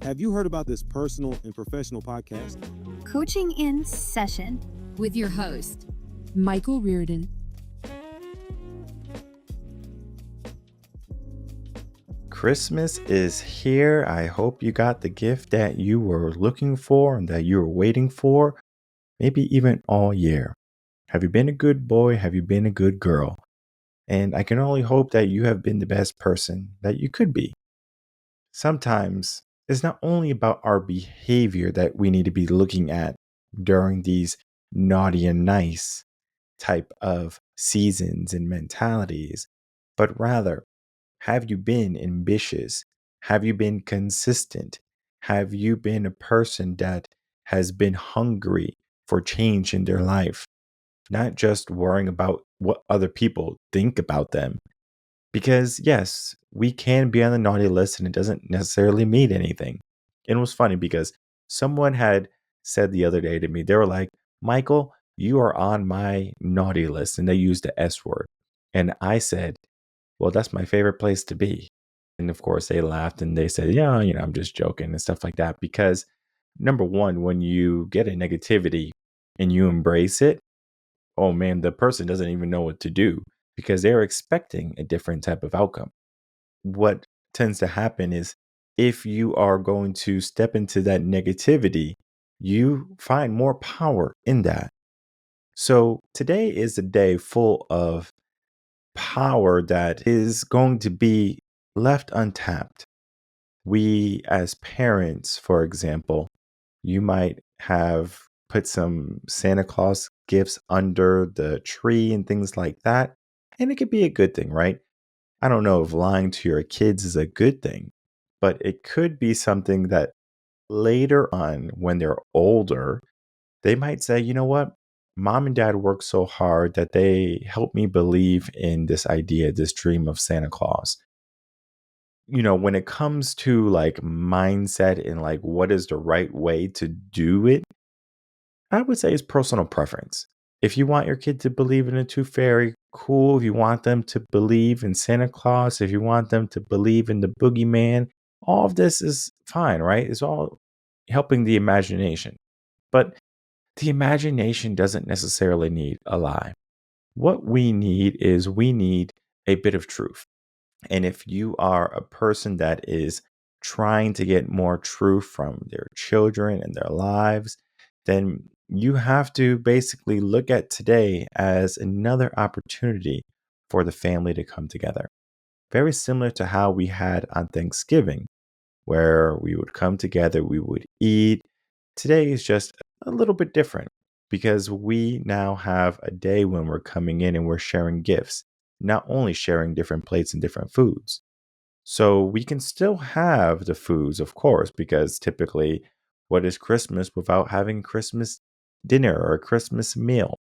Have you heard about this personal and professional podcast? Coaching in Session with your host, Michael Rearden. Christmas is here. I hope you got the gift that you were looking for and that you were waiting for, maybe even all year. Have you been a good boy? Have you been a good girl? And I can only hope that you have been the best person that you could be. Sometimes it's not only about our behavior that we need to be looking at during these naughty and nice type of seasons and mentalities, but rather, have you been ambitious? Have you been consistent? Have you been a person that has been hungry for change in their life? Not just worrying about what other people think about them. Because, yes, we can be on the naughty list and it doesn't necessarily mean anything. And it was funny because someone had said the other day to me, they were like, Michael, you are on my naughty list. And they used the S word. And I said, well, that's my favorite place to be. And of course, they laughed and they said, yeah, I'm just joking and stuff like that. Because number one, when you get a negativity and you embrace it, oh man, the person doesn't even know what to do because they're expecting a different type of outcome. What tends to happen is if you are going to step into that negativity, you find more power in that. So today is a day full of power that is going to be left untapped. We, as parents, for example, you might have put some Santa Claus gifts under the tree and things like that. And it could be a good thing, right? I don't know if lying to your kids is a good thing, but it could be something that later on, when they're older, they might say, you know what? Mom and dad worked so hard that they helped me believe in this idea, this dream of Santa Claus. When it comes to like mindset and like what is the right way to do it, I would say it's personal preference. If you want your kid to believe in a tooth fairy, cool. If you want them to believe in Santa Claus, if you want them to believe in the boogeyman, all of this is fine, right? It's all helping the imagination. But the imagination doesn't necessarily need a lie. What we need is we need a bit of truth. And if you are a person that is trying to get more truth from their children and their lives, then you have to basically look at today as another opportunity for the family to come together. Very similar to how we had on Thanksgiving, where we would come together, we would eat. Today is just a little bit different because we now have a day when we're coming in and we're sharing gifts, not only sharing different plates and different foods. So we can still have the foods, of course, because typically, what is Christmas without having Christmas dinner or a Christmas meal?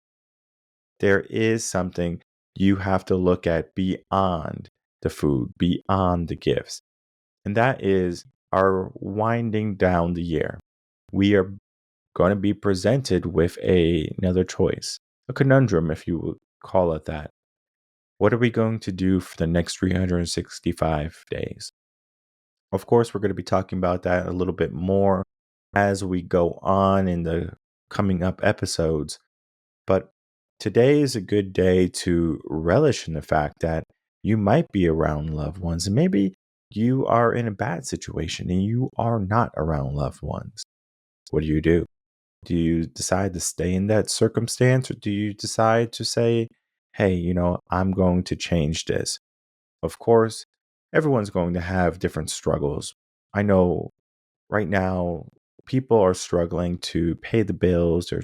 There is something you have to look at beyond the food, beyond the gifts. And that is our winding down the year. We are going to be presented with another choice, a conundrum, if you would call it that. What are we going to do for the next 365 days? Of course, we're going to be talking about that a little bit more as we go on in the coming up episodes. But today is a good day to relish in the fact that you might be around loved ones and maybe you are in a bad situation and you are not around loved ones. What do you do? Do you decide to stay in that circumstance or do you decide to say, hey, I'm going to change this? Of course, everyone's going to have different struggles. I know right now people are struggling to pay the bills, they're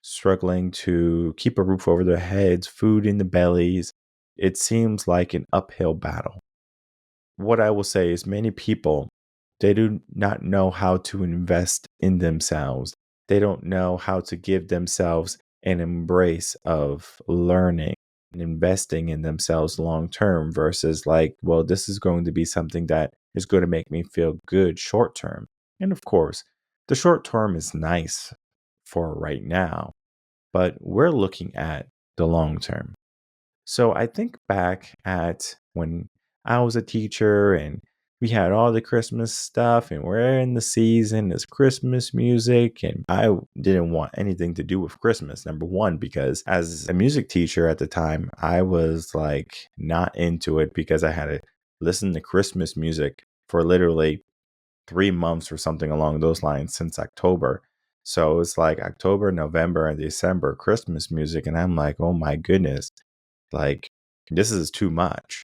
struggling to keep a roof over their heads, food in the bellies. It seems like an uphill battle. What I will say is many people, they do not know how to invest in themselves. They don't know how to give themselves an embrace of learning and investing in themselves long term versus like, well, this is going to be something that is going to make me feel good short term. And of course, the short term is nice for right now, but we're looking at the long term. So I think back at when I was a teacher and we had all the Christmas stuff and we're in the season. It's Christmas music. And I didn't want anything to do with Christmas. Number one, because as a music teacher at the time, I was like not into it because I had to listen to Christmas music for literally 3 months or something along those lines since October. So it's like October, November, and December Christmas music. And I'm like, oh my goodness, like this is too much.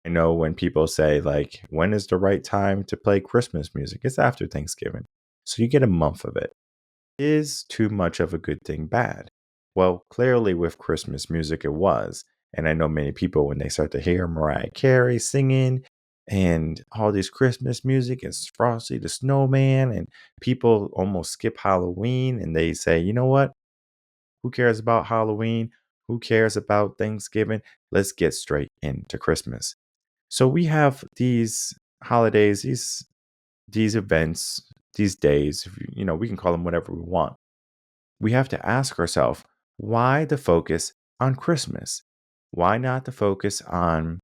I know when people say, like, when is the right time to play Christmas music? It's after Thanksgiving. So you get a month of it. Is too much of a good thing bad? Well, clearly with Christmas music, it was. And I know many people, when they start to hear Mariah Carey singing and all this Christmas music and Frosty the Snowman, and people almost skip Halloween and they say, you know what? Who cares about Halloween? Who cares about Thanksgiving? Let's get straight into Christmas. So we have these holidays, these events, these days, we can call them whatever we want. We have to ask ourselves, why the focus on Christmas? Why not the focus on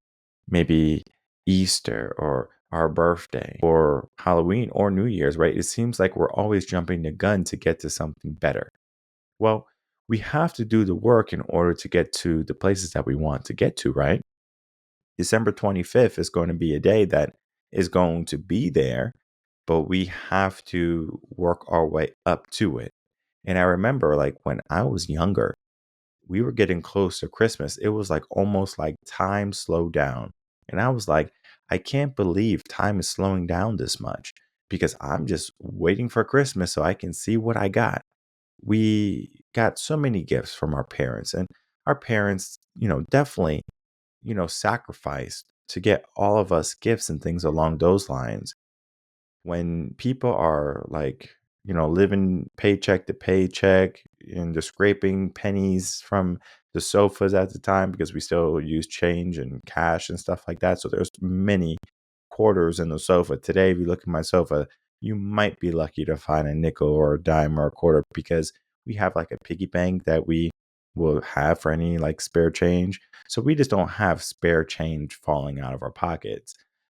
maybe Easter or our birthday or Halloween or New Year's, right? It seems like we're always jumping the gun to get to something better. Well, we have to do the work in order to get to the places that we want to get to, right? December 25th is going to be a day that is going to be there, but we have to work our way up to it. And I remember, like, when I was younger, we were getting close to Christmas. It was like almost like time slowed down. And I was like, I can't believe time is slowing down this much because I'm just waiting for Christmas so I can see what I got. We got so many gifts from our parents, and our parents, definitely, sacrificed to get all of us gifts and things along those lines. When people are like, living paycheck to paycheck and they're scraping pennies from the sofas at the time because we still use change and cash and stuff like that. So there's many quarters in the sofa. Today, if you look at my sofa, you might be lucky to find a nickel or a dime or a quarter because we have like a piggy bank that we will have for any like spare change. So we just don't have spare change falling out of our pockets.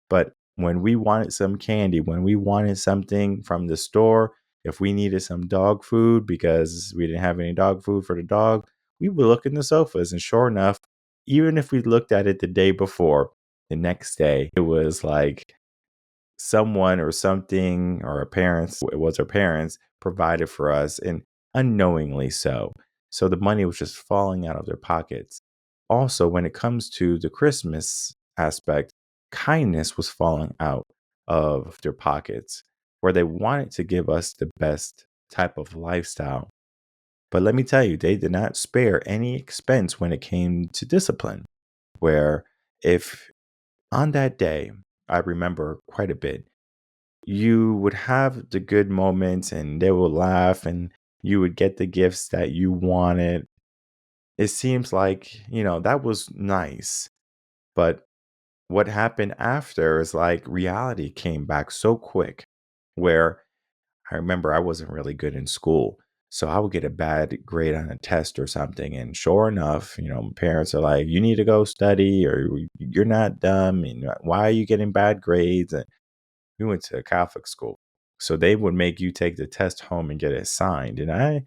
But when we wanted some candy, when we wanted something from the store, if we needed some dog food because we didn't have any dog food for the dog, we would look in the sofas. And sure enough, even if we looked at it the day before, the next day, it was like someone or something or our parents, it was our parents, provided for us and unknowingly so. So the money was just falling out of their pockets. Also, when it comes to the Christmas aspect, kindness was falling out of their pockets where they wanted to give us the best type of lifestyle. But let me tell you, they did not spare any expense when it came to discipline. Where if on that day, I remember quite a bit, you would have the good moments and they will laugh and you would get the gifts that you wanted. It seems like, that was nice. But what happened after is like reality came back so quick where I remember I wasn't really good in school. So I would get a bad grade on a test or something. And sure enough, my parents are like, you need to go study or you're not dumb. And why are you getting bad grades? And we went to a Catholic school. So they would make you take the test home and get it signed. And I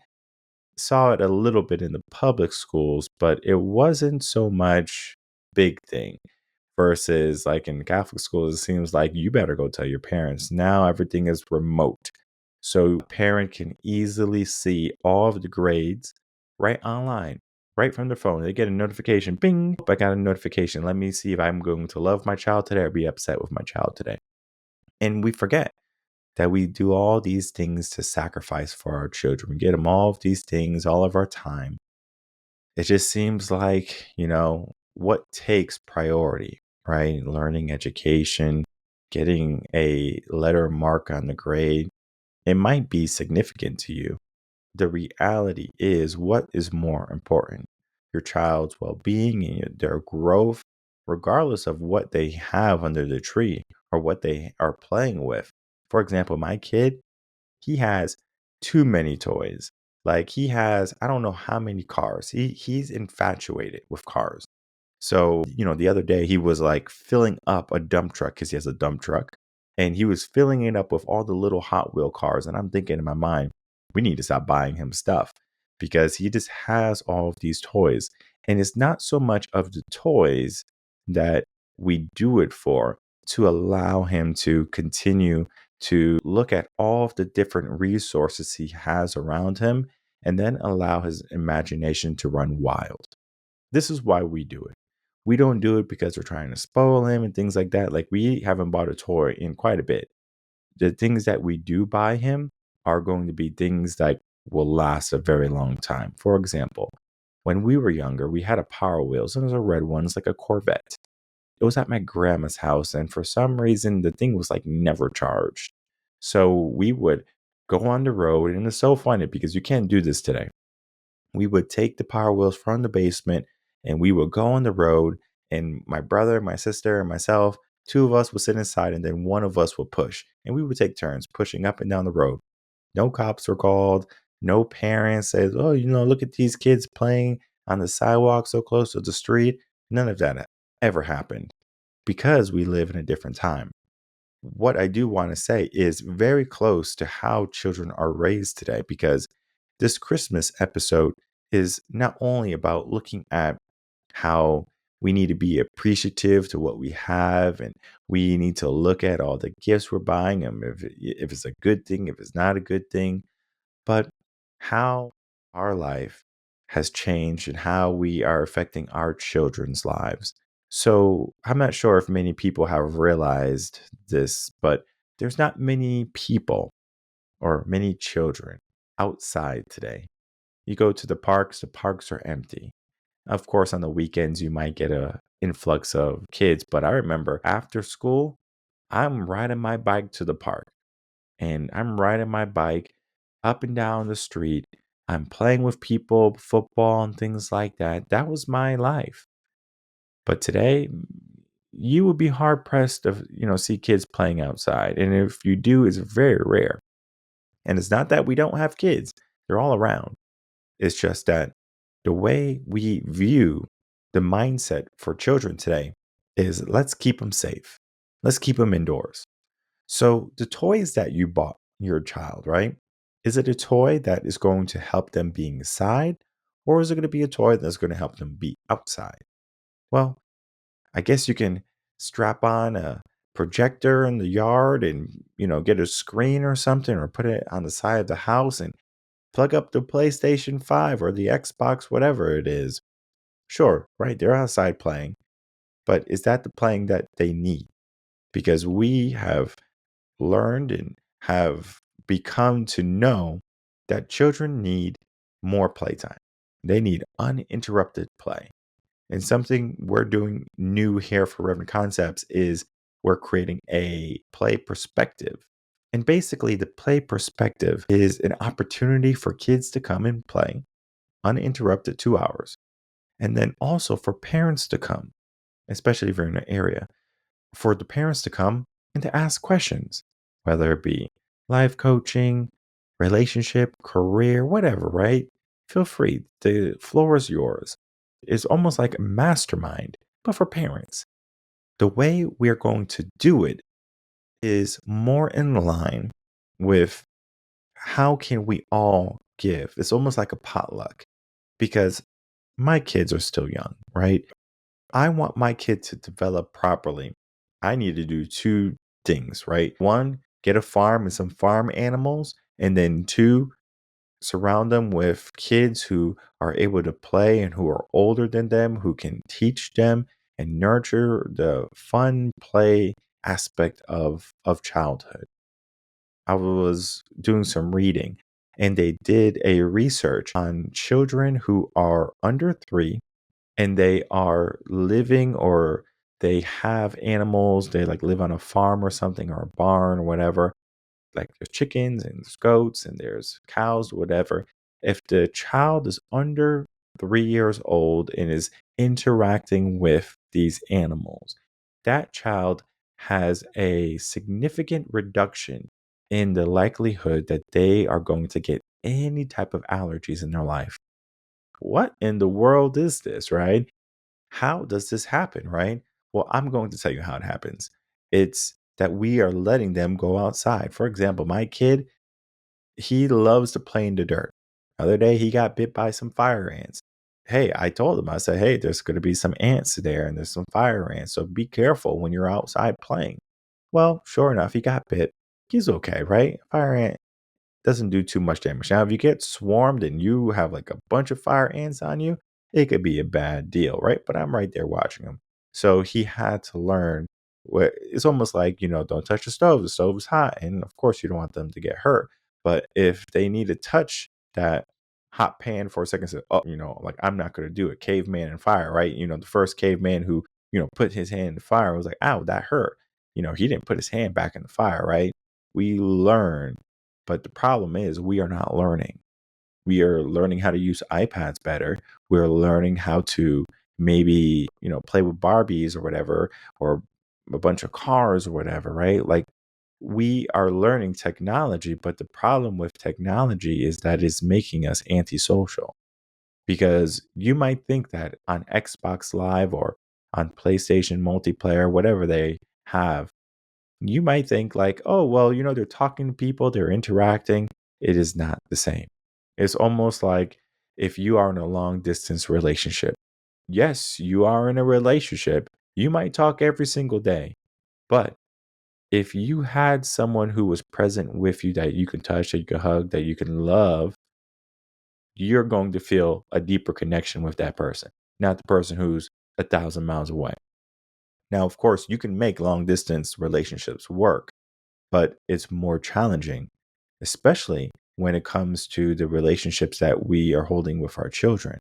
saw it a little bit in the public schools, but it wasn't so much big thing versus like in Catholic schools, it seems like you better go tell your parents. Now everything is remote. So a parent can easily see all of the grades right online, right from their phone. They get a notification, bing, I got a notification. Let me see if I'm going to love my child today or be upset with my child today. And we forget that we do all these things to sacrifice for our children. We get them all of these things, all of our time. It just seems like, what takes priority, right? Learning education, getting a letter mark on the grade, it might be significant to you. The reality is, what is more important? Your child's well being and their growth, regardless of what they have under the tree or what they are playing with. For example, my kid, he has too many toys. Like he has, I don't know how many cars. He's infatuated with cars. So, the other day he was like filling up a dump truck because he has a dump truck. And he was filling it up with all the little Hot Wheel cars. And I'm thinking in my mind, we need to stop buying him stuff because he just has all of these toys. And it's not so much of the toys that we do it for, to allow him to continue to look at all of the different resources he has around him and then allow his imagination to run wild. This is why we do it. We don't do it because we're trying to spoil him and things like that. Like, we haven't bought a toy in quite a bit. The things that we do buy him are going to be things that will last a very long time. For example, when we were younger, we had a Power Wheels, and it was a red one, it's like a Corvette. It was at my grandma's house, and for some reason, the thing was like never charged. So we would go on the road, and it's so funny because you can't do this today. We would take the Power Wheels from the basement and we would go on the road, and my brother, my sister, and myself, two of us would sit inside, and then one of us would push, and we would take turns pushing up and down the road. No cops were called. No parents said, "Oh, look at these kids playing on the sidewalk so close to the street." None of that ever happened because we live in a different time. What I do want to say is very close to how children are raised today, because this Christmas episode is not only about looking at how we need to be appreciative to what we have, and we need to look at all the gifts we're buying them, if it's a good thing, if it's not a good thing, but how our life has changed and how we are affecting our children's lives. So I'm not sure if many people have realized this, but there's not many people or many children outside today. You go to the parks are empty. Of course, on the weekends, you might get a influx of kids, but I remember after school, I'm riding my bike to the park, and I'm riding my bike up and down the street. I'm playing with people, football and things like that. That was my life. But today, you would be hard pressed to, see kids playing outside. And if you do, it's very rare. And it's not that we don't have kids. They're all around. It's just that the way we view the mindset for children today is, let's keep them safe. Let's keep them indoors. So the toys that you bought your child, right? Is it a toy that is going to help them be inside, or is it going to be a toy that's going to help them be outside? Well, I guess you can strap on a projector in the yard and, get a screen or something, or put it on the side of the house and plug up the PlayStation 5 or the Xbox, whatever it is. Sure, right? They're outside playing, but is that the playing that they need? Because we have learned and have become to know that children need more playtime. They need uninterrupted play. And something we're doing new here for Reverend Concepts is we're creating a play perspective. And basically, the play perspective is an opportunity for kids to come and play uninterrupted 2 hours. And then also for parents to come, especially if you're in an area, for the parents to come and to ask questions, whether it be life coaching, relationship, career, whatever, right? Feel free. The floor is yours. It's almost like a mastermind, but for parents. The way we're going to do it is more in line with how can we all give. It's almost like a potluck, because my kids are still young, right? I want my kid to develop properly. I need to do two things, right? One, get a farm and some farm animals. And then two, surround them with kids who are able to play and who are older than them, who can teach them and nurture the fun play aspect of childhood. I was doing some reading, and they did a research on children who are under 3 and they are living, or they have animals, they like live on a farm or something, or a barn or whatever, like there's chickens and there's goats and there's cows, whatever. If the child is under 3 years old and is interacting with these animals, that child has a significant reduction in the likelihood that they are going to get any type of allergies in their life. What in the world is this, right? How does this happen, right? Well, I'm going to tell you how it happens. It's that we are letting them go outside. For example, my kid, he loves to play in the dirt. The other day, he got bit by some fire ants. Hey, I told him, I said, hey, there's going to be some ants there and there's some fire ants. So be careful when you're outside playing. Well, sure enough, he got bit. He's okay, right? Fire ant doesn't do too much damage. Now, if you get swarmed and you have like a bunch of fire ants on you, it could be a bad deal, right? But I'm right there watching him. So he had to learn what it's almost like, don't touch the stove. The stove is hot. And of course, you don't want them to get hurt. But if they need to touch that hot pan for a second, say, oh, like I'm not going to do it. Caveman and fire, right? The first caveman who, put his hand in the fire was like, ow, that hurt. He didn't put his hand back in the fire, right? We learn, but the problem is we are not learning. We are learning how to use iPads better. We're learning how to maybe, play with Barbies or whatever, or a bunch of cars or whatever, right? Like we are learning technology, but the problem with technology is that it's making us antisocial. Because you might think that on Xbox Live or on PlayStation multiplayer, whatever they have, you might think like, oh, well, they're talking to people, they're interacting. It is not the same. It's almost like if you are in a long distance relationship. Yes, you are in a relationship. You might talk every single day. But if you had someone who was present with you that you can touch, that you can hug, that you can love, you're going to feel a deeper connection with that person, not the person who's 1,000 miles away. Now, of course, you can make long distance relationships work, but it's more challenging, especially when it comes to the relationships that we are holding with our children,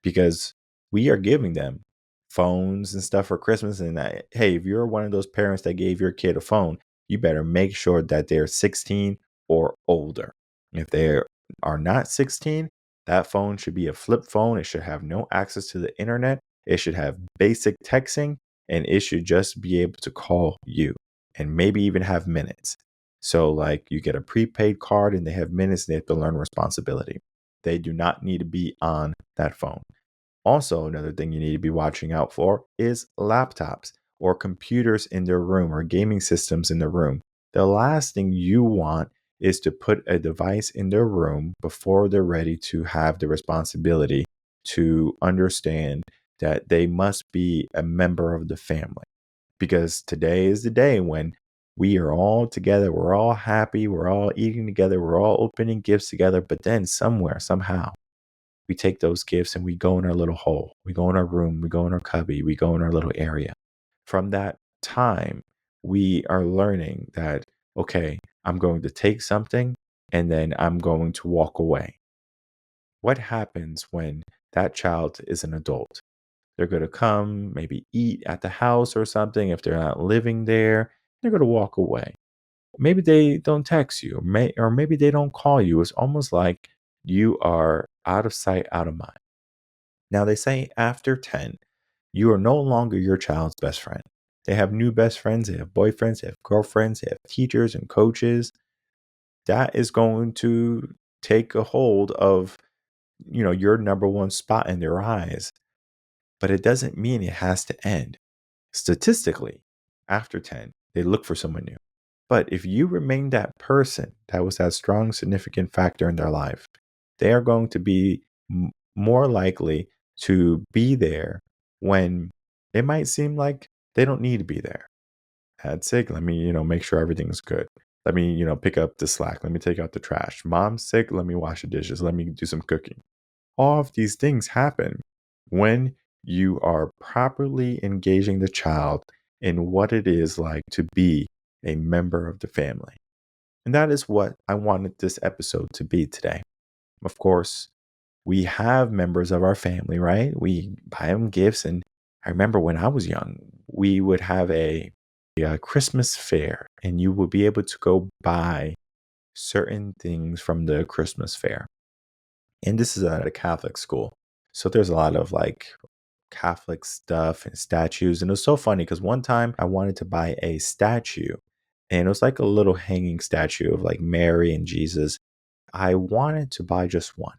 because we are giving them phones and stuff for Christmas. And hey, if you're one of those parents that gave your kid a phone, you better make sure that they're 16 or older. If they are not 16, that phone should be a flip phone. It should have no access to the internet. It should have basic texting, and it should just be able to call you and maybe even have minutes. So, like, you get a prepaid card and they have minutes and they have to learn responsibility. They do not need to be on that phone. Also, another thing you need to be watching out for is laptops or computers in their room or gaming systems in the room. The last thing you want is to put a device in their room before they're ready to have the responsibility to understand that they must be a member of the family. Because today is the day when we are all together, we're all happy, we're all eating together, we're all opening gifts together, but then somewhere, somehow, we take those gifts and we go in our little hole. We go in our room, we go in our cubby, we go in our little area. From that time, we are learning that, okay, I'm going to take something and then I'm going to walk away. What happens when that child is an adult? They're going to come, maybe eat at the house or something. If they're not living there, they're going to walk away. Maybe they don't text you, or maybe they don't call you. It's almost like you are out of sight, out of mind. Now, they say after 10, you are no longer your child's best friend. They have new best friends, they have boyfriends, they have girlfriends, they have teachers and coaches. That is going to take a hold of, your number one spot in their eyes. But it doesn't mean it has to end. Statistically, after 10, they look for someone new. But if you remain that person that was that strong, significant factor in their life, they are going to be more likely to be there when it might seem like they don't need to be there. Dad's sick. Let me, make sure everything's good. Let me, pick up the slack. Let me take out the trash. Mom's sick. Let me wash the dishes. Let me do some cooking. All of these things happen when you are properly engaging the child in what it is like to be a member of the family. And that is what I wanted this episode to be today. Of course, we have members of our family, right? We buy them gifts. And I remember when I was young, we would have a Christmas fair, and you would be able to go buy certain things from the Christmas fair. And this is at a Catholic school. So there's a lot of like Catholic stuff and statues. And it was so funny because one time I wanted to buy a statue, and it was like a little hanging statue of like Mary and Jesus. I wanted to buy just one.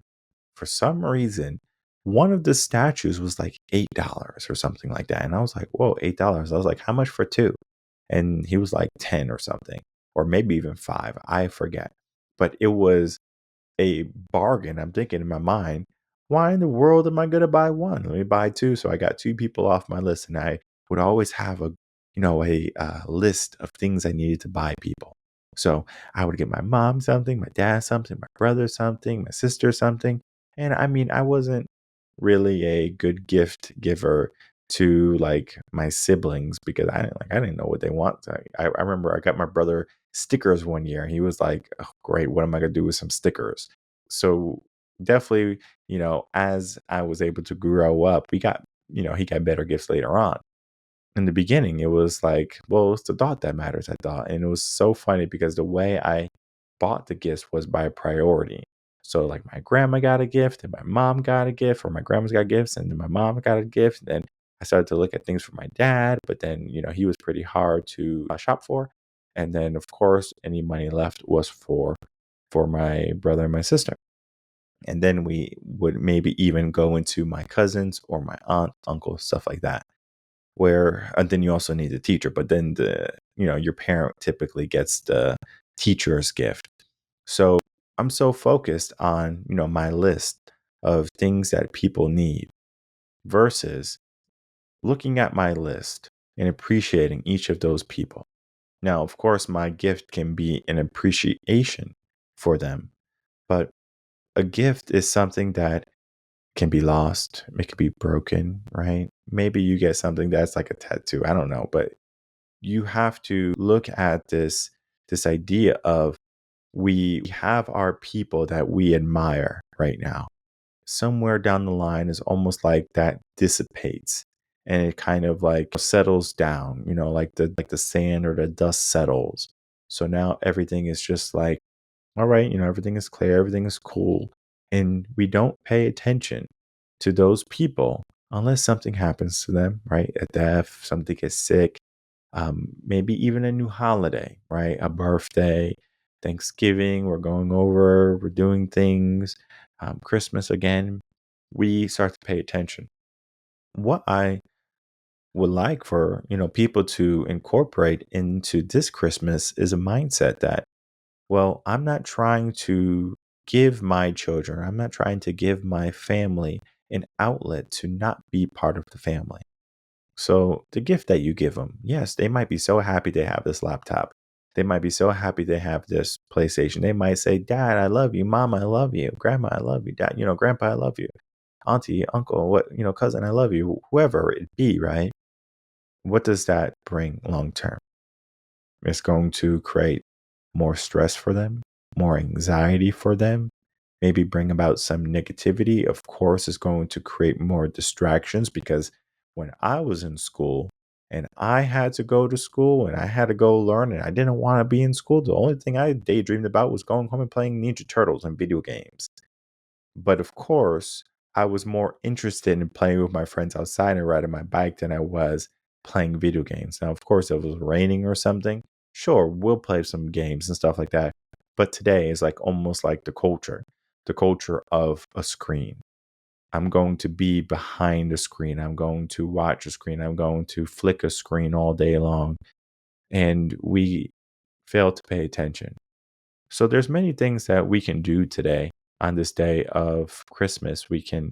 For some reason, one of the statues was like $8 or something like that. And I was like, whoa, $8. I was like, how much for two? and he was like 10 or something, or maybe even 5. I forget. But it was a bargain. I'm thinking in my mind, why in the world am I going to buy one? Let me buy two. So I got two people off my list, and I would always have a list of things I needed to buy people. So I would get my mom something, my dad something, my brother something, my sister something. And I mean, I wasn't really a good gift giver to like my siblings because I didn't know what they want. I remember I got my brother stickers one year, and he was like, oh, great, what am I gonna do with some stickers? So definitely, as I was able to grow up, he got better gifts later on. In the beginning, it was like, well, it's the thought that matters, I thought. And it was so funny because the way I bought the gifts was by priority. So, like, my grandma got a gift, and my mom got a gift, or my grandma's got gifts, and then my mom got a gift. And then I started to look at things for my dad, but then, he was pretty hard to shop for. And then, of course, any money left was for my brother and my sister. And then we would maybe even go into my cousins or my aunt, uncle, stuff like that where and then you also need a teacher, but then your parent typically gets the teacher's gift. So I'm so focused on my list of things that people need versus looking at my list and appreciating each of those people. Now, of course, my gift can be an appreciation for them, but a gift is something that can be lost, it can be broken, right? Maybe you get something that's like a tattoo, I don't know, but you have to look at this idea of we have our people that we admire right now. Somewhere down the line is almost like that dissipates and it kind of like settles down, like the sand or the dust settles. So now everything is just like, all right, everything is clear, everything is cool. And we don't pay attention to those people unless something happens to them, right? A death, something gets sick, maybe even a new holiday, right? A birthday, Thanksgiving, we're going over, we're doing things, Christmas again. We start to pay attention. What I would like for people to incorporate into this Christmas is a mindset that, well, I'm not trying to give my children, I'm not trying to give my family an outlet to not be part of the family. So the gift that you give them, yes, they might be so happy they have this laptop. They might be so happy they have this PlayStation. They might say, Dad, I love you. Mom, I love you. Grandma, I love you. Dad, Grandpa, I love you. Auntie, uncle, cousin, I love you. Whoever it be, right? What does that bring long term? It's going to create more stress for them, more anxiety for them, maybe bring about some negativity. Of course, it's going to create more distractions because when I was in school and I had to go to school and I had to go learn and I didn't want to be in school, the only thing I daydreamed about was going home and playing Ninja Turtles and video games. But of course, I was more interested in playing with my friends outside and riding my bike than I was playing video games. Now, of course, if it was raining or something, sure, we'll play some games and stuff like that. But today is like almost like the culture of a screen. I'm going to be behind a screen. I'm going to watch a screen. I'm going to flick a screen all day long. And we fail to pay attention. So there's many things that we can do today on this day of Christmas. We can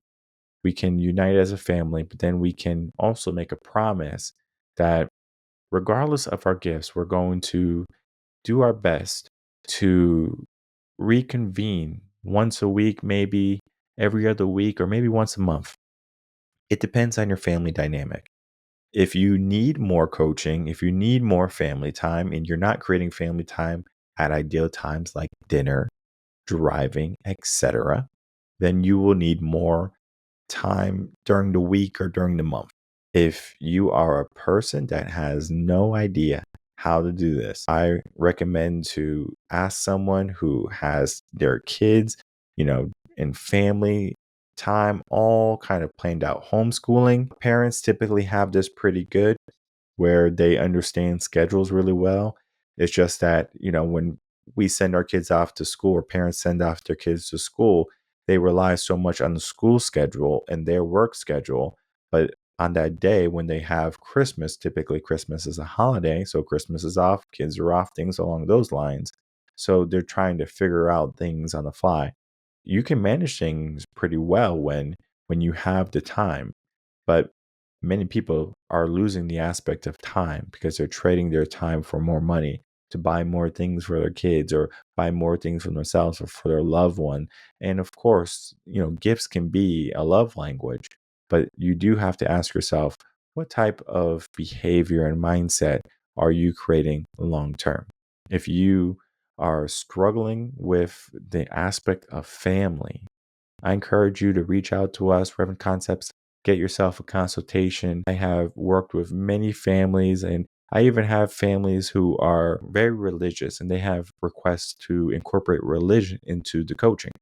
unite as a family, but then we can also make a promise that regardless of our gifts, we're going to do our best to reconvene once a week, maybe every other week, or maybe once a month. It depends on your family dynamic. If you need more coaching, if you need more family time, and you're not creating family time at ideal times like dinner, driving, etc., then you will need more time during the week or during the month. If you are a person that has no idea how to do this, I recommend to ask someone who has their kids, in family time all kind of planned out. Homeschooling parents typically have this pretty good where they understand schedules really well. It's just that, when we send our kids off to school or parents send off their kids to school, they rely so much on the school schedule and their work schedule. But on that day when they have Christmas, typically Christmas is a holiday, so Christmas is off, kids are off, things along those lines. So they're trying to figure out things on the fly. You can manage things pretty well when you have the time, but many people are losing the aspect of time because they're trading their time for more money to buy more things for their kids or buy more things for themselves or for their loved one. And of course, gifts can be a love language, but you do have to ask yourself, what type of behavior and mindset are you creating long term? If you are struggling with the aspect of family, I encourage you to reach out to us, Reverend Concepts, get yourself a consultation. I have worked with many families, and I even have families who are very religious and they have requests to incorporate religion into the coaching.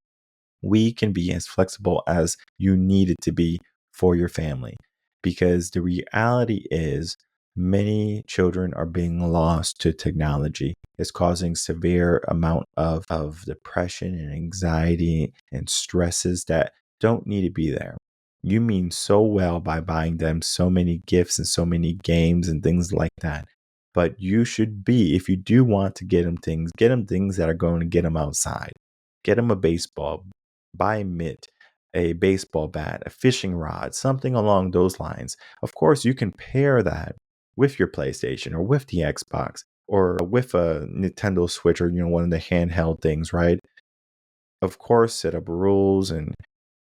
We can be as flexible as you need it to be for your family, because the reality is many children are being lost to technology. It's causing severe amount of depression and anxiety and stresses that don't need to be there. You mean so well by buying them so many gifts and so many games and things like that, but you should be, if you do want to get them things that are going to get them outside. Get them a baseball, buy a mitt, a baseball bat, a fishing rod, something along those lines. Of course, you can pair that with your PlayStation or with the Xbox or with a Nintendo Switch or one of the handheld things, right? Of course, set up rules and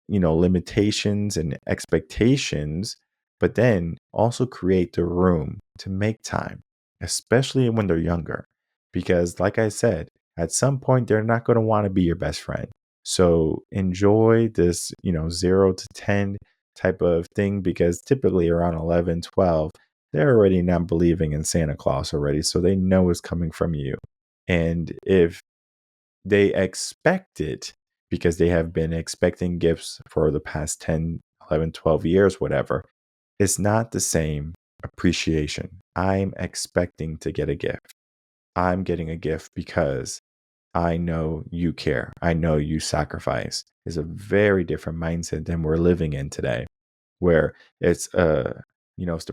limitations and expectations, but then also create the room to make time, especially when they're younger. Because, like I said, at some point, they're not going to want to be your best friend. So enjoy this, 0 to 10 type of thing, because typically around 11, 12, they're already not believing in Santa Claus already. So they know it's coming from you. And if they expect it because they have been expecting gifts for the past 10, 11, 12 years, whatever. It's not the same appreciation. I'm expecting to get a gift. I'm getting a gift because I know you care. I know you sacrifice. Is a very different mindset than we're living in today, where it's the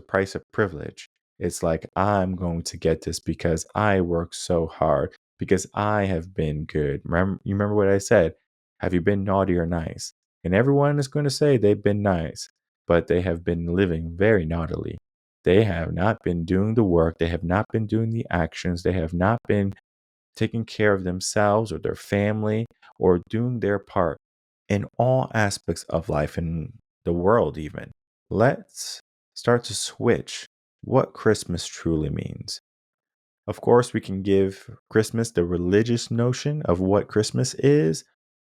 price of privilege. It's like, I'm going to get this because I work so hard, because I have been good. You remember what I said? Have you been naughty or nice? And everyone is going to say they've been nice, but they have been living very naughtily. They have not been doing the work. They have not been doing the actions. They have not been taking care of themselves or their family or doing their part in all aspects of life and the world, even. Let's start to switch what Christmas truly means. Of course, we can give Christmas the religious notion of what Christmas is,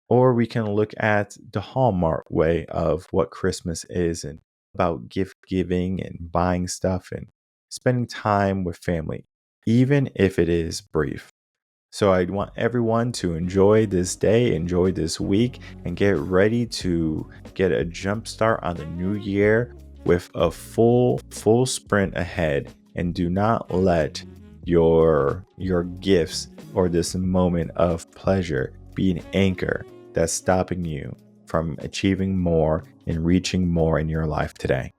or we can look at the Hallmark way of what Christmas is and about gift giving and buying stuff and spending time with family, even if it is brief. So I want everyone to enjoy this day, enjoy this week, and get ready to get a jump start on the new year with a full sprint ahead. And do not let your gifts or this moment of pleasure be an anchor that's stopping you from achieving more and reaching more in your life today.